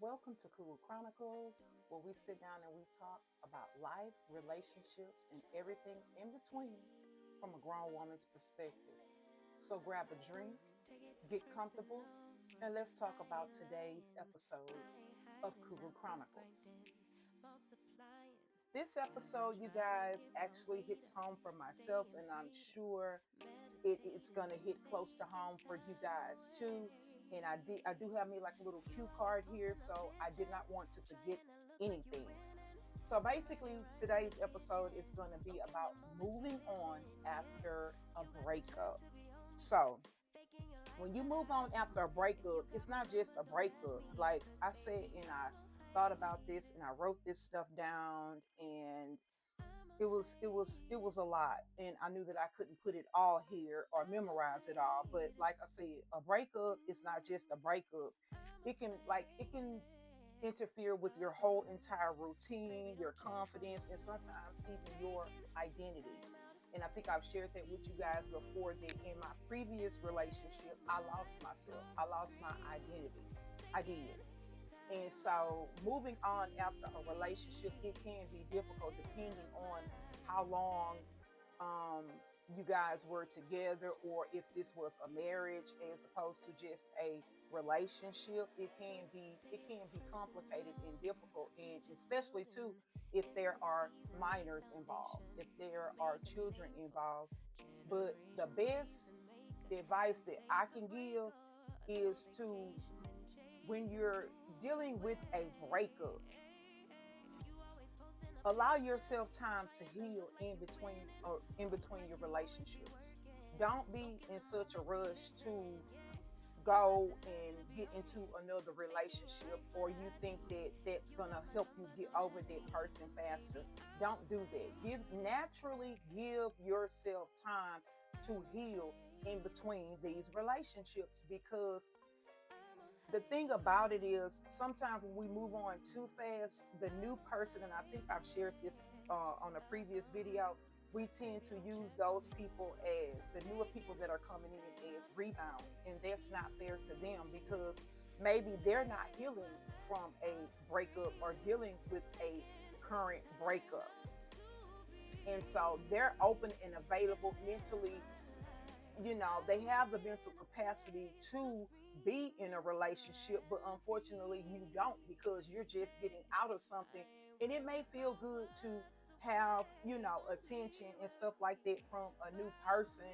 Welcome to Cougar Chronicles, where we sit down and we talk about life, relationships, and everything in between from a grown woman's perspective. So grab a drink, get comfortable, and let's talk about today's episode of Cougar Chronicles. This episode, you guys, actually hits home for myself, and I'm sure it's going to hit close to home for you guys too. And I do have me like a little cue card here, so I did not want to forget anything. So basically, today's episode is going to be about moving on after a breakup. So when you move on after a breakup, it's not just a breakup. Like I said, and I thought about this and I wrote this stuff down, and it was a lot, and I knew that I couldn't put it all here or memorize it all. But like I said, a breakup is not just a breakup. It can interfere with your whole entire routine, your confidence, and sometimes even your identity. And I think I've shared that with you guys before, that in my previous relationship I lost myself, I lost my identity. I did. And so moving on after a relationship, it can be difficult depending on how long um, you guys were together, or if this was a marriage as opposed to just a relationship. It can be complicated and difficult, and especially too if there are minors involved, if there are children involved. But the best advice that I can give is to, when you're dealing with a breakup, allow yourself time to heal in between your relationships. Don't be in such a rush to go and get into another relationship, or you think that that's going to help you get over that person faster. Don't do that. Give yourself time to heal in between these relationships, because the thing about it is, sometimes when we move on too fast, the new person, and I think I've shared this on a previous video, we tend to use those people, as the newer people that are coming in, as rebounds. And that's not fair to them, because maybe they're not healing from a breakup or dealing with a current breakup. And so they're open and available mentally. They have the mental capacity to be in a relationship, but unfortunately you don't, because you're just getting out of something. And it may feel good to have, attention and stuff like that from a new person,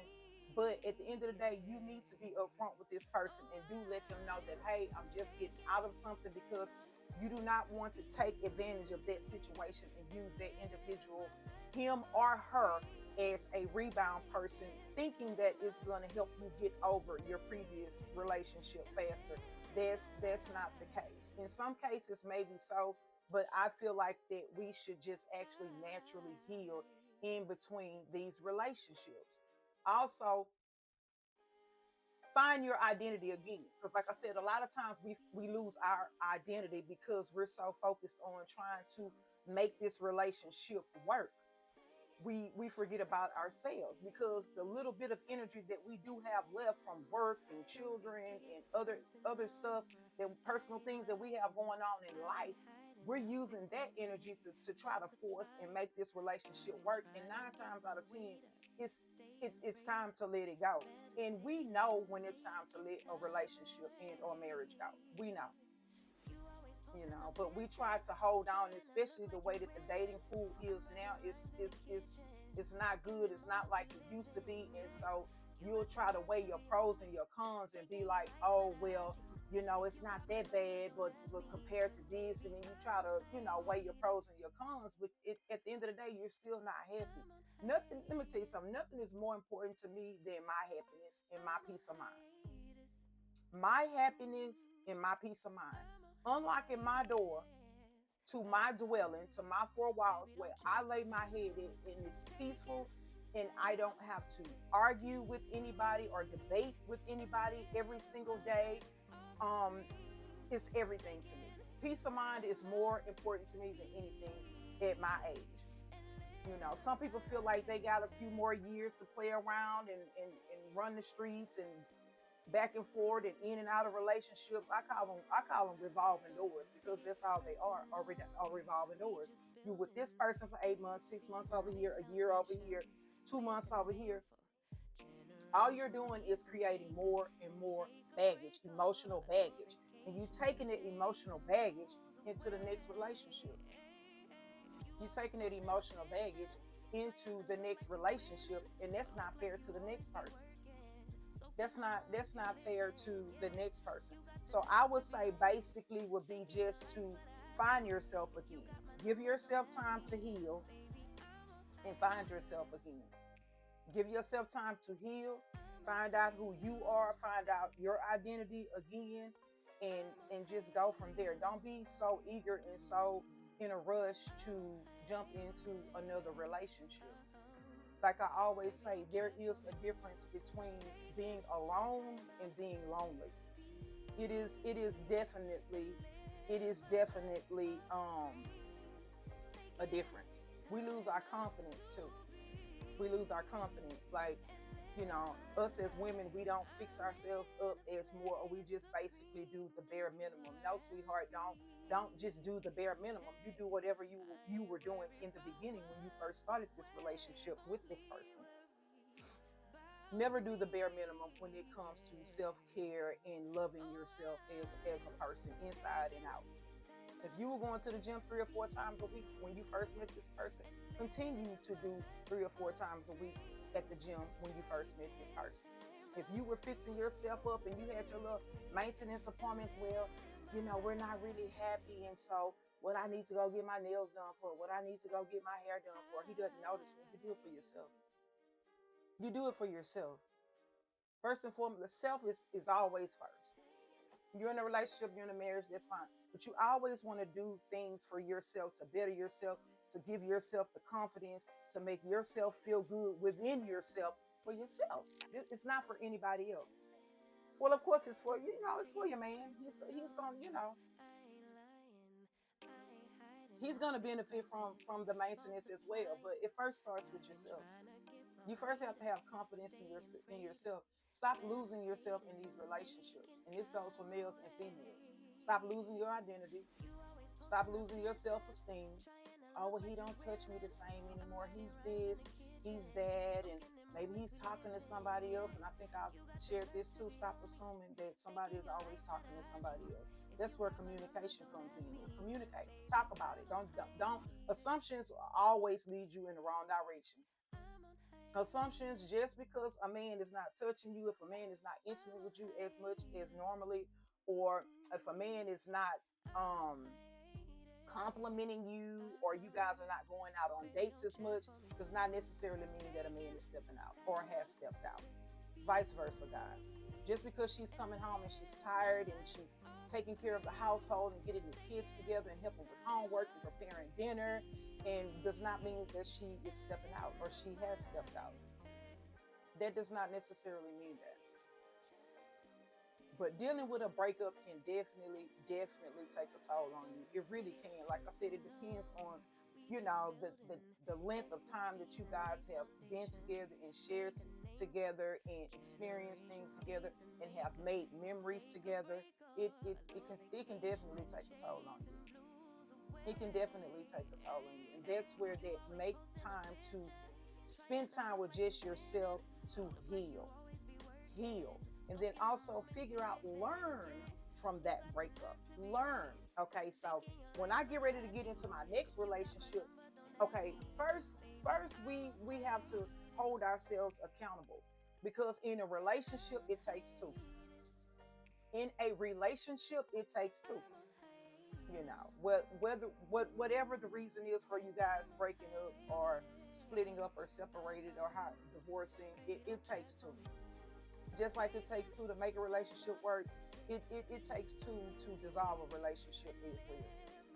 but at the end of the day, you need to be upfront with this person and do let them know that, hey, I'm just getting out of something, because you do not want to take advantage of that situation and use that individual, him or her, as a rebound person, thinking that it's going to help you get over your previous relationship faster. That's not the case. In some cases, maybe so, but I feel like that we should just actually naturally heal in between these relationships. Also, find your identity again, because like I said, a lot of times we lose our identity because we're so focused on trying to make this relationship work. We forget about ourselves, because the little bit of energy that we do have left from work and children and other stuff, that personal things that we have going on in life, we're using that energy to try to force and make this relationship work. And 9 times out of 10, it's time to let it go. And we know when it's time to let a relationship end or marriage go. We know, but we try to hold on, especially the way that the dating pool is now. It's not good. It's not like it used to be. And so you'll try to weigh your pros and your cons and be like, oh well, it's not that bad, but compared to this. And then you try to, weigh your pros and your cons, but at the end of the day, you're still not happy. Nothing, let me tell you something, nothing is more important to me than my happiness and my peace of mind. My happiness and my peace of mind. Unlocking my door to my dwelling, to my four walls, where I lay my head in, and it's peaceful, and I don't have to argue with anybody or debate with anybody every single day. Um, it's everything to me. Peace of mind is more important to me than anything at my age. Some people feel like they got a few more years to play around and run the streets and back and forth and in and out of relationships. I call them revolving doors, because that's all they are revolving doors. You with this person for 8 months, 6 months over here, a year over here, 2 months over here. All you're doing is creating more and more baggage, emotional baggage, and you taking that emotional baggage into the next relationship. You're taking that emotional baggage into the next relationship, and that's not fair to the next person. That's not fair to the next person. So I would say basically would be just to find yourself again. Give yourself time to heal and find yourself again. Give yourself time to heal, find out who you are, find out your identity again, and just go from there. Don't be so eager and so in a rush to jump into another relationship. Like I always say, there is a difference between being alone and being lonely. It is definitely a difference. We lose our confidence too. We lose our confidence. Like, us as women, we don't fix ourselves up as more, or we just basically do the bare minimum. No, sweetheart, don't just do the bare minimum. You do whatever you were doing in the beginning when you first started this relationship with this person. Never do the bare minimum when it comes to self-care and loving yourself as a person, inside and out. If you were going to the gym 3 or 4 times a week when you first met this person, continue to do 3 or 4 times a week at the gym when you first met this person. If you were fixing yourself up and you had your little maintenance appointments, well, we're not really happy. And so what I need to go get my nails done for, what I need to go get my hair done for, he doesn't notice me. You do it for yourself. You do it for yourself. First and foremost, the self is always first. You're in a relationship, you're in a marriage, that's fine. But you always want to do things for yourself, to better yourself, to give yourself the confidence, to make yourself feel good within yourself, for yourself. It's not for anybody else. Well, of course, it's for you. It's for your man. He's going. He's going to benefit from the maintenance as well. But it first starts with yourself. You first have to have confidence in yourself. Stop losing yourself in these relationships. And this goes for males and females. Stop losing your identity. Stop losing your self-esteem. Oh, well, he don't touch me the same anymore. He's this, he's that, and maybe he's talking to somebody else. And I think I've shared this too. Stop assuming that somebody is always talking to somebody else. That's where communication comes in. Communicate. Talk about it. Don't. Assumptions always lead you in the wrong direction. Assumptions, just because a man is not touching you, if a man is not intimate with you as much as normally, or if a man is not um complimenting you, or you guys are not going out on dates as much, does not necessarily mean that a man is stepping out or has stepped out. Vice versa, guys. Just because she's coming home and she's tired and she's taking care of the household and getting the kids together and helping with homework and preparing dinner, and does not mean that she is stepping out or she has stepped out. That does not necessarily mean that. But dealing with a breakup can definitely take a toll on you. It really can. Like I said, it depends on, the length of time that you guys have been together and shared together and experienced things together and have made memories together. It can definitely take a toll on you. It can definitely take a toll on you. And that's where that make time to spend time with just yourself to heal. And then also figure out, learn from that breakup. Learn. Okay, so when I get ready to get into my next relationship, okay, first we have to hold ourselves accountable, because in a relationship it takes two. In a relationship it takes two. Whatever the reason is for you guys breaking up or splitting up or separated or how divorcing, it takes two. Just like it takes two to make a relationship work, it takes two to dissolve a relationship as well.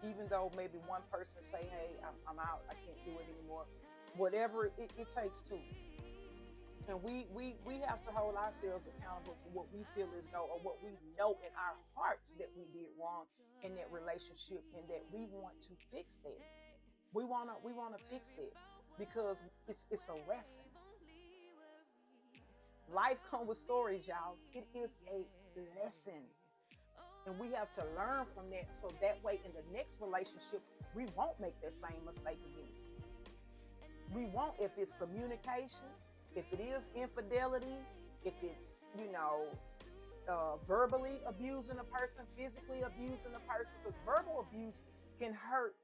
Even though maybe one person say, hey, I'm out, I can't do it anymore. Whatever, it takes two. And we have to hold ourselves accountable for what we feel as though, or what we know in our hearts that we did wrong in that relationship, and that we want to fix that. We wanna fix that, because it's a lesson. Life comes with stories, y'all. It is a lesson. And we have to learn from that so that way in the next relationship, we won't make that same mistake again. We won't, if it's communication, if it is infidelity, if it's, verbally abusing a person, physically abusing a person, because verbal abuse can hurt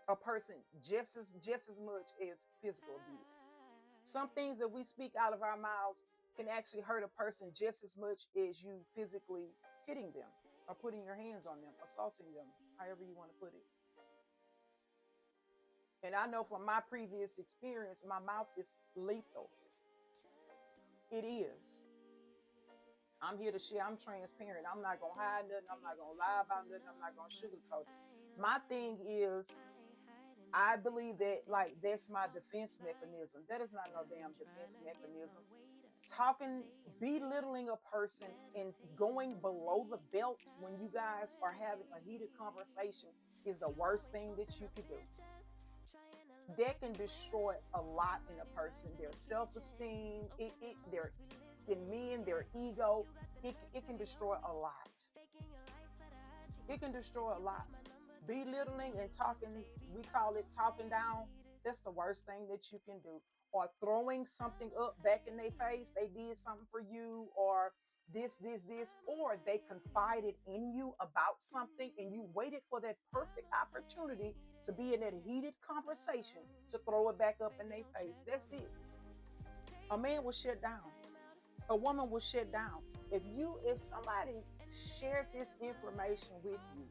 a person just as much as physical abuse. Some things that we speak out of our mouths can actually hurt a person just as much as you physically hitting them or putting your hands on them, assaulting them, however you want to put it. And I know from my previous experience, my mouth is lethal. It is. I'm here to share. I'm transparent. I'm not going to hide nothing. I'm not going to lie about nothing. I'm not going to sugarcoat it. My thing is, I believe that, like, that's my defense mechanism. That is not no damn defense mechanism. Talking, belittling a person and going below the belt when you guys are having a heated conversation is the worst thing that you could do. That can destroy a lot in a person, their self-esteem, their their ego. It can destroy a lot. It can destroy a lot. Belittling and talking, we call it talking down. That's the worst thing that you can do. Or throwing something up back in their face. They did something for you, or this, or they confided in you about something and you waited for that perfect opportunity to be in that heated conversation to throw it back up in their face. That's it. A man will shut down. A woman will shut down. If somebody shared this information with you,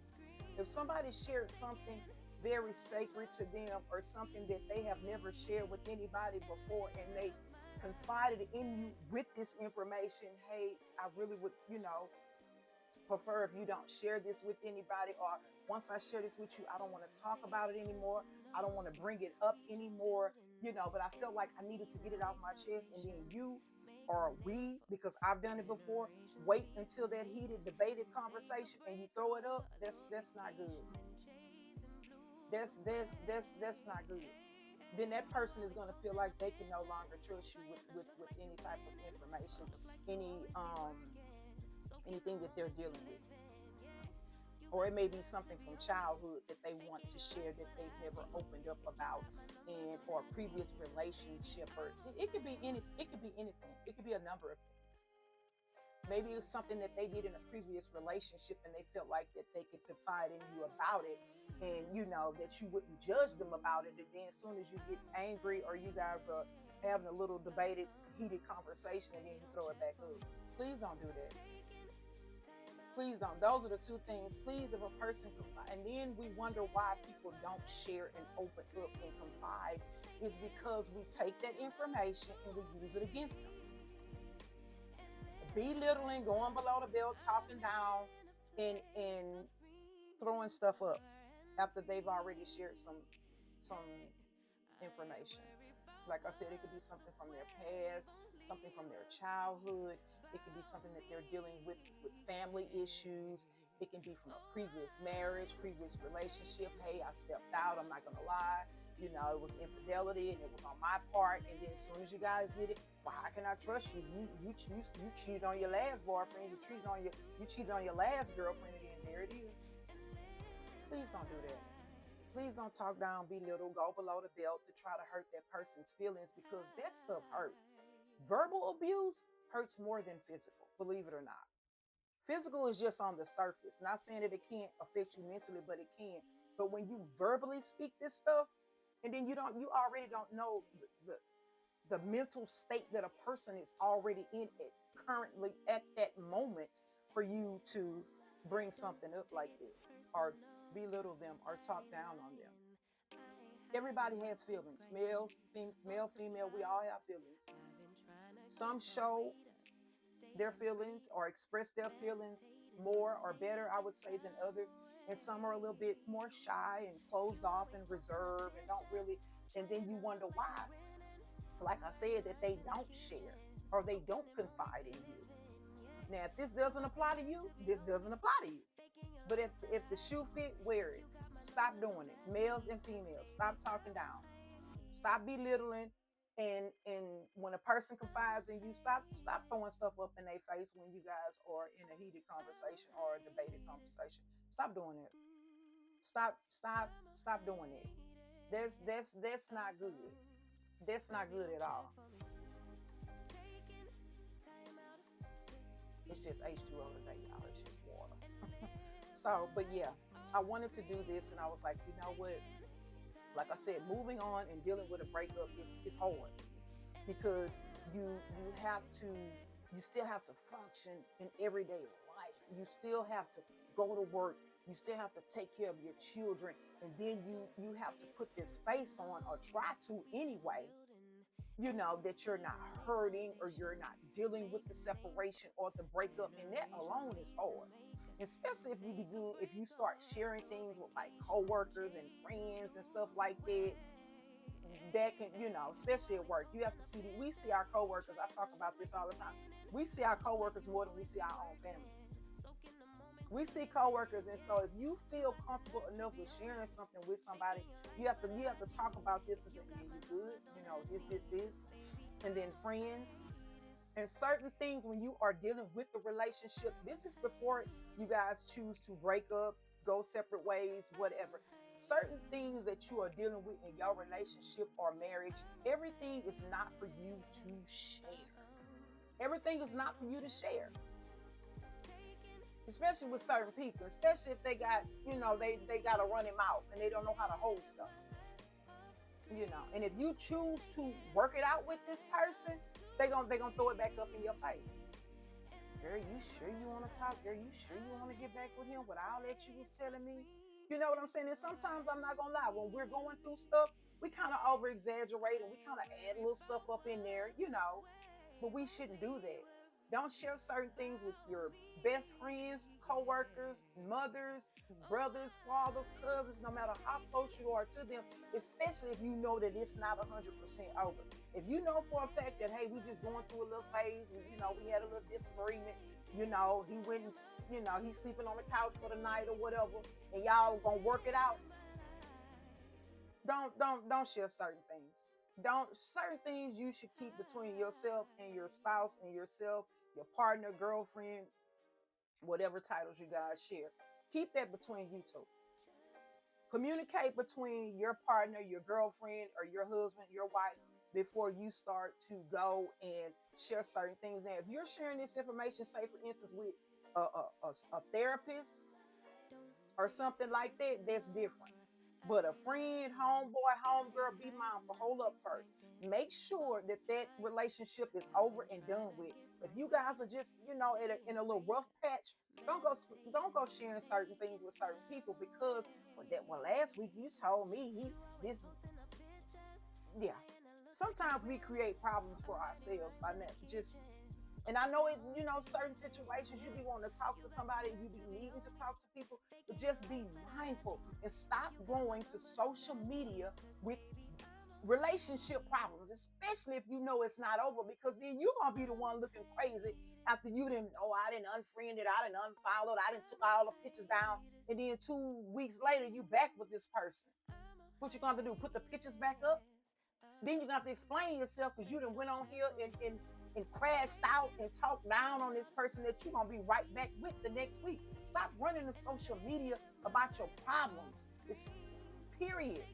if somebody shared something very sacred to them or something that they have never shared with anybody before, and they confided in you with this information, hey, I really would, prefer if you don't share this with anybody, or once I share this with you, I don't want to talk about it anymore. I don't want to bring it up anymore, but I felt like I needed to get it off my chest. And then you or we, because I've done it before, wait until that heated, debated conversation and you throw it up. That's not good. That's not good. Then that person is going to feel like they can no longer trust you with any type of information, anything that they're dealing with. Or it may be something from childhood that they want to share that they've never opened up about, and or a previous relationship, or it could be it could be anything. It could be a number of things. Maybe it was something that they did in a previous relationship and they felt like that they could confide in you about it, and that you wouldn't judge them about it. And then as soon as you get angry or you guys are having a little debated, heated conversation, and then you throw it back up. Please don't do that. Please don't. Those are the two things. Please, if a person confide, and then we wonder why people don't share and open up and confide, is because we take that information and we use it against them. Belittling, going below the belt, talking down, and throwing stuff up after they've already shared some information. Like I said, it could be something from their past, something from their childhood. It could be something that they're dealing with family issues. It can be from a previous marriage, previous relationship. Hey, I stepped out. I'm not going to lie. It was infidelity and it was on my part. And then as soon as you guys did it, well, how can I trust you? You cheated on your last boyfriend. You cheated on your last girlfriend. And then there it is. Please don't do that. Please don't talk down, belittle, go below the belt to try to hurt that person's feelings, because that stuff hurts. Verbal abuse hurts more than physical, believe it or not. Physical is just on the surface. Not saying that it can't affect you mentally, but it can. But when you verbally speak this stuff, and then you already don't know the mental state that a person is already in it currently at that moment for you to bring something up like this, or belittle them, or talk down on them. Everybody has feelings. Male, female, we all have feelings. Some show their feelings or express their feelings more or better, I would say, than others. And some are a little bit more shy and closed off and reserved and don't really, and then you wonder why. Like I said, that they don't share or they don't confide in you. Now, if this doesn't apply to you, this doesn't apply to you. But if the shoe fit, wear it. Stop doing it. Males and females, stop talking down. Stop belittling. And when a person confides in you, stop throwing stuff up in their face when you guys are in a heated conversation or a debated conversation. Stop doing it. Stop doing it. That's not good. That's not good at all. It's just H2O today, y'all. It's just water. So, but yeah, I wanted to do this, and I was like, you know what? Like I said, moving on and dealing with a breakup is hard because you have to you still have to function in everyday life. You still have to go to work. You still have to take care of your children, and then you have to put this face on, or try to anyway, that you're not hurting, or you're not dealing with the separation or the breakup, and that alone is hard. Especially if you start sharing things with like coworkers and friends and stuff like that, that can, especially at work, you have to see, we see our coworkers. I talk about this all the time. We see our coworkers more than we see our own families. We see coworkers, and so if you feel comfortable enough with sharing something with somebody, you have to talk about this, because yeah, you good, this, and then friends and certain things when you are dealing with the relationship. This is before you guys choose to break up, go separate ways, whatever. Certain things that you are dealing with in your relationship or marriage, everything is not for you to share. Everything is not for you to share, especially with certain people, especially if they got, they got a running mouth and they don't know how to hold stuff. And if you choose to work it out with this person, they gonna throw it back up in your face. Girl, you sure you want to talk? Girl, you sure you want to get back with him with all that you was telling me? You know what I'm saying? And sometimes, I'm not gonna lie, when we're going through stuff, we kind of over exaggerate, and we kind of add little stuff up in there, but we shouldn't do that. Don't share certain things with your best friends, co-workers, mothers, brothers, fathers, cousins, no matter how close you are to them, especially if you know that it's not 100% over. If you know for a fact that, hey, we just going through a little phase, we had a little disagreement, he went and, he's sleeping on the couch for the night or whatever, and y'all gonna work it out, don't share certain things. Don't Certain things you should keep between yourself and your spouse and yourself, your partner, girlfriend, whatever titles you guys share. Keep that between you two. Communicate between your partner, your girlfriend, or your husband, your wife, before you start to go and share certain things. Now, if you're sharing this information, say for instance, with a therapist or something like that, that's different. But a friend, homeboy, homegirl, be mindful. Hold up first. Make sure that relationship is over and done with. If you guys are just, in a little rough patch, don't go sharing certain things with certain people, because last week you told me this. Yeah. Sometimes we create problems for ourselves by not just. And I know certain situations you be wanting to talk to somebody, you be needing to talk to people, but just be mindful and stop going to social media with relationship problems, especially if you know it's not over, because then you're going to be the one looking crazy after you didn't, I didn't unfriend it, I didn't unfollow it, I didn't took all the pictures down, and then 2 weeks later, you back with this person. What you going to do? Put the pictures back up? Then you got to explain yourself, because you done went on here and crashed out and talked down on this person that you're going to be right back with the next week. Stop running to social media about your problems. It's period.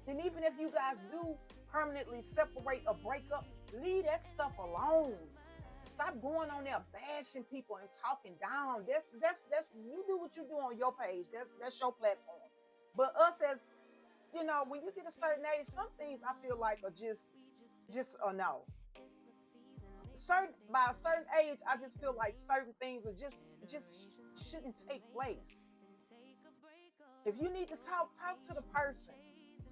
And even if you guys do permanently separate or break up, leave that stuff alone. Stop going on there bashing people and talking down. That's you do what you do on your page. That's your platform. But us, as when you get a certain age, some things I feel like are just a no. By a certain age, I just feel like certain things are just shouldn't take place. If you need to talk to the person.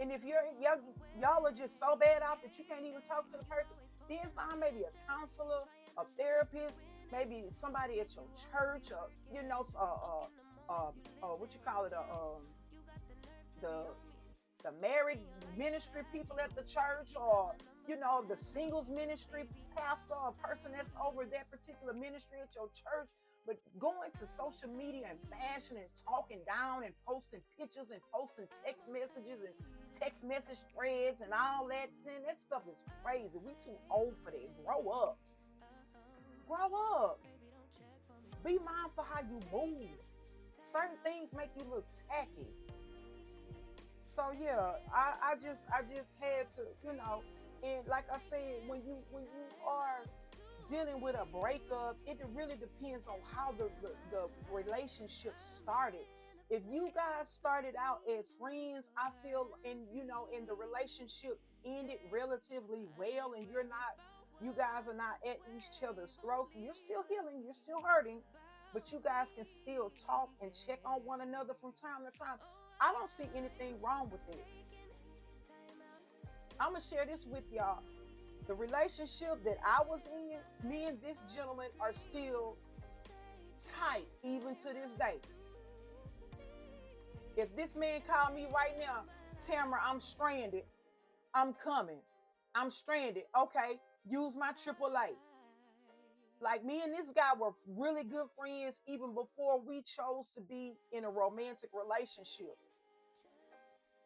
And if y'all are just so bad out that you can't even talk to the person, then find maybe a counselor, a therapist, maybe somebody at your church, or what you call it, the married ministry people at the church, or the singles ministry pastor, or person that's over that particular ministry at your church. But going to social media and bashing and talking down and posting pictures and posting text messages and text message threads and all that, man, that stuff is crazy. We too old for that. Grow up. Grow up. Be mindful how you move. Certain things make you look tacky. So yeah, I just had to, and like I said, when you are dealing with a breakup, it really depends on how the relationship started. If you guys started out as friends, I feel, and the relationship ended relatively well, and you guys are not at each other's throats, you're still healing, you're still hurting, but you guys can still talk and check on one another from time to time. I don't see anything wrong with it. I'm gonna share this with y'all. The relationship that I was in, me and this gentleman are still tight even to this day. If this man called me right now, Tamara, I'm stranded. I'm coming. I'm stranded. Okay, use my AAA. Like, me and this guy were really good friends even before we chose to be in a romantic relationship.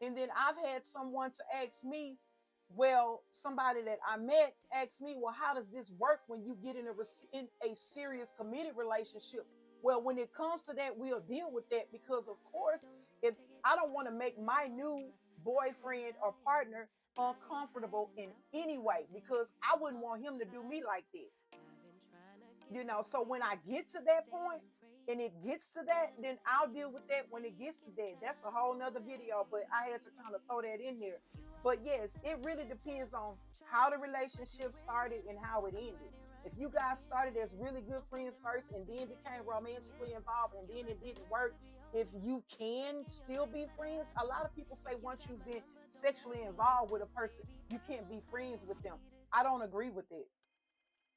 And then I've had someone to ask me, well, somebody that I met asked me, well, how does this work when you get in a serious committed relationship? Well, when it comes to that, we'll deal with that, because of course, if I don't want to make my new boyfriend or partner uncomfortable in any way, because I wouldn't want him to do me like that. So when I get to that point and it gets to that, then I'll deal with that when it gets to that. That's a whole nother video, but I had to kind of throw that in there. But yes, it really depends on how the relationship started and how it ended. If you guys started as really good friends first and then became romantically involved and then it didn't work, if you can still be friends, a lot of people say once you've been sexually involved with a person, you can't be friends with them. I don't agree with it.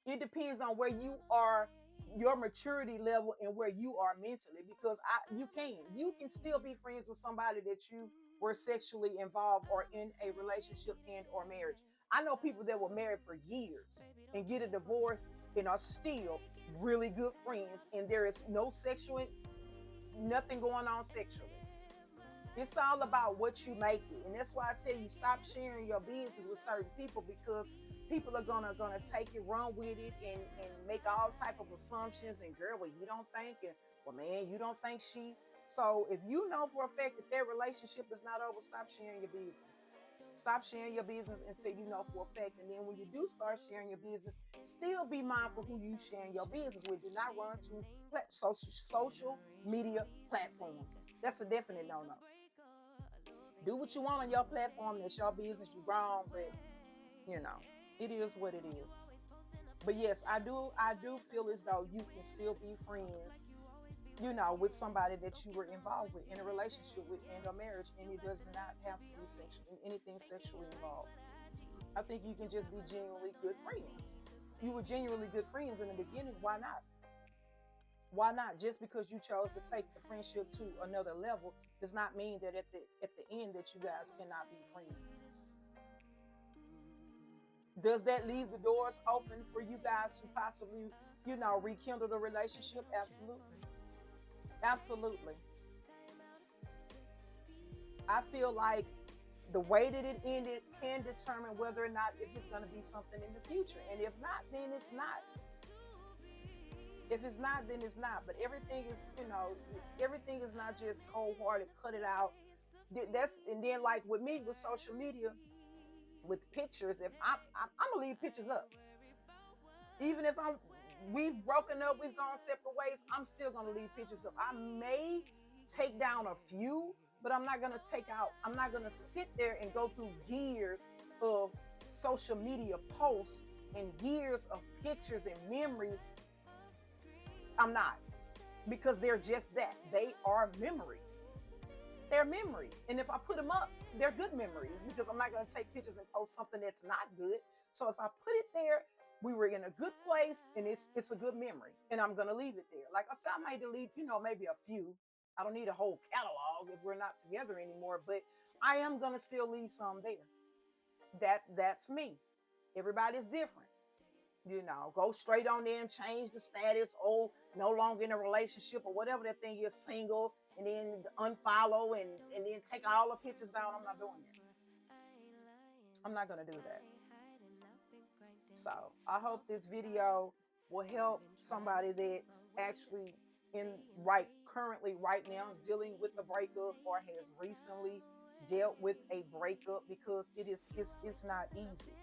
It depends on where you are, your maturity level, and where you are mentally, because you can still be friends with somebody that you were sexually involved or in a relationship and or marriage. I know people that were married for years and get a divorce and are still really good friends, and there is no sexual, nothing going on sexually. It's all about what you make it. And that's why I tell you, stop sharing your business with certain people, because people are gonna take it, run with it, and make all type of assumptions. And girl, well, you don't think, and well, man, you don't think she. So if you know for a fact that their relationship is not over, stop sharing your business. Stop sharing your business until you know for a fact. And then when you do start sharing your business, still be mindful who you sharing your business with. Do not run to social media platforms. That's a definite no-no. Do what you want on your platform. That's your business. You grown, but you know, it is what it is. But yes, I do feel as though you can still be friends, with somebody that you were involved with in a relationship with and a marriage, and it does not have to be anything sexually involved. I think you can just be genuinely good friends. You were genuinely good friends in the beginning. Why not? Why not? Just because you chose to take the friendship to another level does not mean that at the end that you guys cannot be friends. Does that leave the doors open for you guys to possibly, rekindle the relationship? Absolutely. Absolutely. I feel like the way that it ended can determine whether or not if it's going to be something in the future. And if not, then it's not. If it's not, then it's not. But everything is not just cold hearted, cut it out. And then like with me with social media, with pictures, if I'm gonna leave pictures up, even if we've broken up, we've gone separate ways, I'm still gonna leave pictures up. I may take down a few, but I'm not gonna sit there and go through years of social media posts and years of pictures and memories. I'm not, because they're just that. They are memories. They're memories. And if I put them up, they're good memories, because I'm not going to take pictures and post something that's not good. So if I put it there, we were in a good place and it's a good memory, and I'm going to leave it there. Like I said, I might delete, maybe a few. I don't need a whole catalog if we're not together anymore, but I am going to still leave some there. That's me. Everybody's different. Go straight on there and change the status. Oh, no longer in a relationship or whatever that thing is, single, and then unfollow and then take all the pictures down. I'm not doing that. I'm not going to do that. So I hope this video will help somebody that's actually currently right now dealing with a breakup or has recently dealt with a breakup, because it's not easy.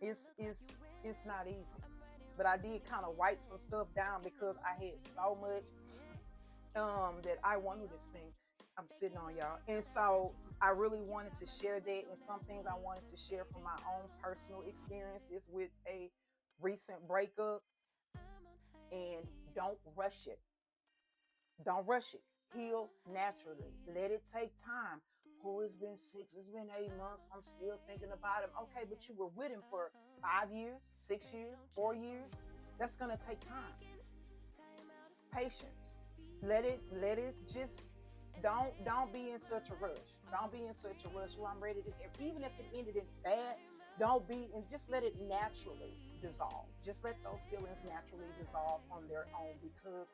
It's not easy. But I did kind of write some stuff down because I had so much that I wanted this thing I'm sitting on, y'all. And so I really wanted to share that, and some things I wanted to share from my own personal experiences with a recent breakup. And don't rush it. Don't rush it. Heal naturally. Let it take time. Oh, it's been 6, it's been 8 months. I'm still thinking about him. Okay, but you were with him for 5 years, 6 years, 4 years. That's gonna take time. Patience. Let it just don't be in such a rush. Don't be in such a rush. Well, I'm ready to, even if it ended in bad, don't be, and just let it naturally dissolve. Just let those feelings naturally dissolve on their own, because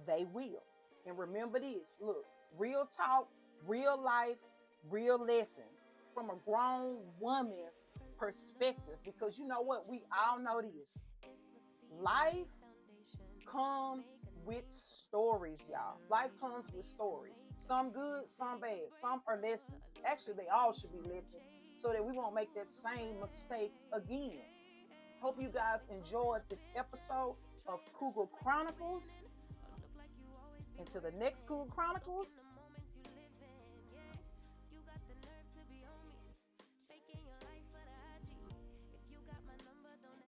they will. And remember this, look, real talk, real life, real lessons from a grown woman's perspective. Because you know what? We all know this. Life comes with stories, y'all. Life comes with stories. Some good, some bad. Some are lessons. Actually, they all should be lessons, so that we won't make that same mistake again. Hope you guys enjoyed this episode of Cougar Chronicles. Until the next Cougar Chronicles,